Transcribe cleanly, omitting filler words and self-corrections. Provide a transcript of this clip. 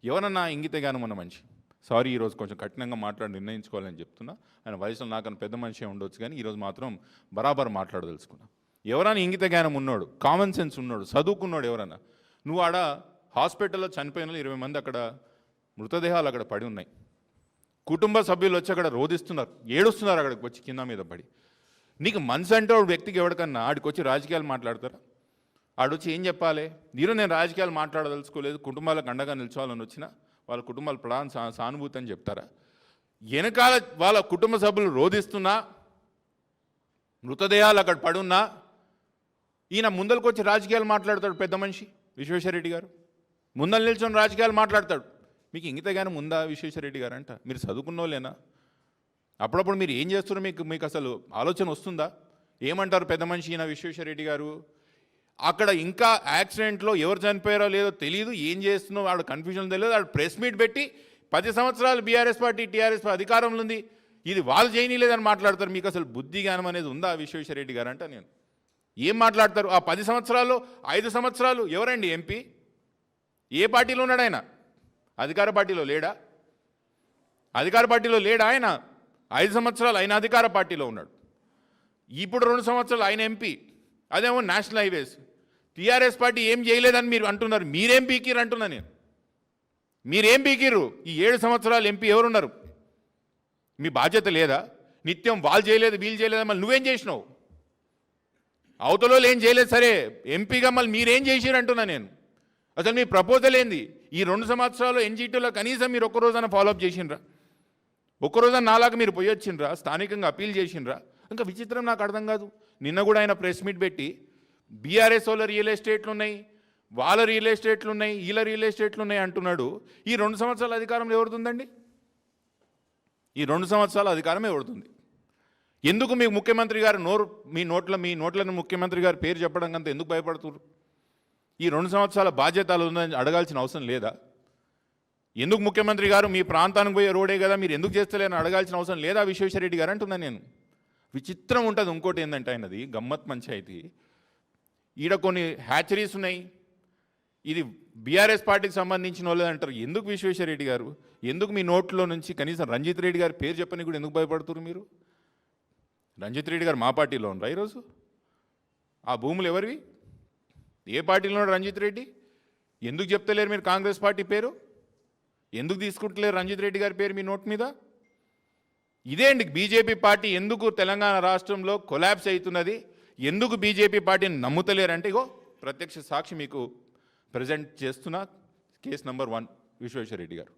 ఎవరన్నా ఇంగిత జ్ఞానం ఉన్న మనిషి, సారీ ఈరోజు కొంచెం కఠినంగా మాట్లాడి నిర్ణయించుకోవాలని చెప్తున్నా, ఆయన వయసులో నాకన్నా పెద్ద మనిషి ఉండొచ్చు, కానీ ఈరోజు మాత్రం బరాబర్ మాట్లాడదలుచుకున్నా. ఎవరైనా ఇంగిత జ్ఞానం ఉన్నాడు, కామన్ సెన్స్ ఉన్నాడు, చదువుకున్నాడు ఎవరన్నా, నువ్వు ఆడ హాస్పిటల్లో చనిపోయిన 20 మంది అక్కడ మృతదేహాలు అక్కడ పడి ఉన్నాయి, కుటుంబ సభ్యులు వచ్చి అక్కడ రోధిస్తున్నారు, ఏడుస్తున్నారు అక్కడికి వచ్చి కింద మీద పడి. నీకు మనసు అంటే వ్యక్తికి ఎవరికన్నా ఆడికి వచ్చి రాజకీయాలు మాట్లాడతారా? ఆడొచ్చి ఏం చెప్పాలి? ఈరోజు నేను రాజకీయాలు మాట్లాడదలుచుకోలేదు, కుటుంబాలకు అండగా నిల్చోవాలని వచ్చిన వాళ్ళ కుటుంబాల ప్రధాన సానుభూతి అని చెప్తారా? వెనకాల వాళ్ళ కుటుంబ సభ్యులు రోధిస్తున్నా, మృతదేహాలు అక్కడ పడున్నా, ఈయన ముందరికి వచ్చి రాజకీయాలు మాట్లాడతాడు. పెద్ద మనిషి విశ్వేశ్వరరెడ్డి గారు ముందలు నిల్చొని రాజకీయాలు మాట్లాడతాడు. మీకు ఇంగిత జ్ఞానం ఉందా విశ్వేశ్వరరెడ్డి గారు? అంట మీరు చదువుకున్నోళ్ళేనా? అప్పుడప్పుడు మీరు ఏం చేస్తున్నారో మీకు అసలు ఆలోచన వస్తుందా? ఏమంటారు పెద్ద మనిషి ఈయన విశ్వేశ్వరరెడ్డి గారు? అక్కడ ఇంకా యాక్సిడెంట్లో ఎవరు చనిపోయారో లేదో తెలియదు, ఏం చేస్తున్నో వాడు కన్ఫ్యూజన్ తెలియదు. వాడు ప్రెస్ మీట్ పెట్టి 10 సంవత్సరాలు బీఆర్ఎస్ పార్టీ టీఆర్ఎస్ అధికారంలో ఉంది, ఇది వాళ్ళు చేయనీలేదని మాట్లాడతారు. మీకు అసలు బుద్ధి జ్ఞానం అనేది ఉందా విశ్వేశ్వరరెడ్డి గారు? అంట నేను ఏం మాట్లాడతారు? ఆ 10 సంవత్సరాల్లో 5 సంవత్సరాలు ఎవరండి ఎంపీ? ఏ పార్టీలో ఉన్నాడు ఆయన? అధికార పార్టీలో లేడా? అధికార పార్టీలో లేడా ఆయన? 5 సంవత్సరాలు ఆయన అధికార పార్టీలో ఉన్నాడు. ఇప్పుడు 2 సంవత్సరాలు ఆయన ఎంపీ, అదేమో నేషనల్ హైవేస్. టీఆర్ఎస్ పార్టీ ఏం చేయలేదని మీరు అంటున్నారు. మీరేం పీకిరు అంటున్నా నేను. మీరేం పీకిరు? ఈ 7 సంవత్సరాలు ఎంపీ ఎవరున్నారు? మీ బాధ్యత లేదా? నిత్యం వాళ్ళు చేయలేదు వీళ్ళు చేయలేదు, మళ్ళీ నువ్వేం చేసినావు? అవతలో ఏం చేయలేదు సరే, ఎంపీగా మళ్ళీ మీరేం చేసిరు అంటున్నా నేను. అసలు మీ ప్రపోజల్ ఏంది? ఈ 2 సంవత్సరాలు ఎన్జీటీలో కనీసం మీరు ఒక్కరోజైనా ఫాలోఅప్ చేసిండ్రా? ఒక్కరోజు నాలాగా మీరు పోయి వచ్చిండ్రా? స్థానికంగా అప్పీల్ చేసిండ్రా? ఇంకా విచిత్రం నాకు అర్థం కాదు. నిన్న కూడా ఆయన ప్రెస్ మీట్ పెట్టి బీఆర్ఎస్ వాళ్ళ రియల్ ఎస్టేట్లు ఉన్నాయి, వాళ్ళ రియల్ ఎస్టేట్లు ఉన్నాయి, వీళ్ళ రియల్ ఎస్టేట్లు ఉన్నాయి అంటున్నాడు. ఈ 2 సంవత్సరాల అధికారం ఎవరుతుందండి? ఈ 2 సంవత్సరాల అధికారం ఎవరుతుంది? ఎందుకు మీ ముఖ్యమంత్రి గారు మీ నోట్లను ముఖ్యమంత్రి గారు పేరు చెప్పడం కంటే ఎందుకు భయపడుతున్నారు? ఈ 2 సంవత్సరాల బాధ్యతలు ఉందని అడగాల్సిన అవసరం లేదా? ఎందుకు ముఖ్యమంత్రి గారు మీ ప్రాంతానికి పోయే రోడే కదా, మీరు ఎందుకు చేస్తలేరని అడగాల్సిన అవసరం లేదా విశ్వేశ్వరరెడ్డి గారు అంటున్నాను నేను. విచిత్రం ఉంటుంది. ఇంకోటి ఏంటంటే ఆయనది గమ్మత్ పంచాయతీ. ఈడ కొన్ని హ్యాచరీస్ ఉన్నాయి, ఇది బీఆర్ఎస్ పార్టీకి సంబంధించిన వాళ్ళు అంటారు. ఎందుకు విశ్వేశ్వరరెడ్డి గారు? ఎందుకు మీ నోట్లో నుంచి కనీసం రంజిత్ రెడ్డి గారి పేరు చెప్పని కూడా ఎందుకు భయపడుతున్నారు మీరు? రంజిత్ రెడ్డి గారు మా పార్టీలో ఉన్నారు ఈరోజు. ఆ భూములు ఎవరివి? ఏ పార్టీలో ఉన్నాడు రంజిత్ రెడ్డి? ఎందుకు చెప్తలేరు మీరు కాంగ్రెస్ పార్టీ పేరు? ఎందుకు తీసుకుంటలేరు రంజిత్ రెడ్డి గారి పేరు మీ నోట్ మీద? ఇదే అండి బీజేపీ పార్టీ ఎందుకు తెలంగాణ రాష్ట్రంలో కొలాప్స్ అవుతున్నది, ఎందుకు బీజేపీ పార్టీని నమ్ముతలేరంటే ఇగో ప్రత్యక్ష సాక్షి మీకు ప్రజెంట్ చేస్తున్న కేసు నంబర్ 1 విశ్వేశ్వరరెడ్డి గారు.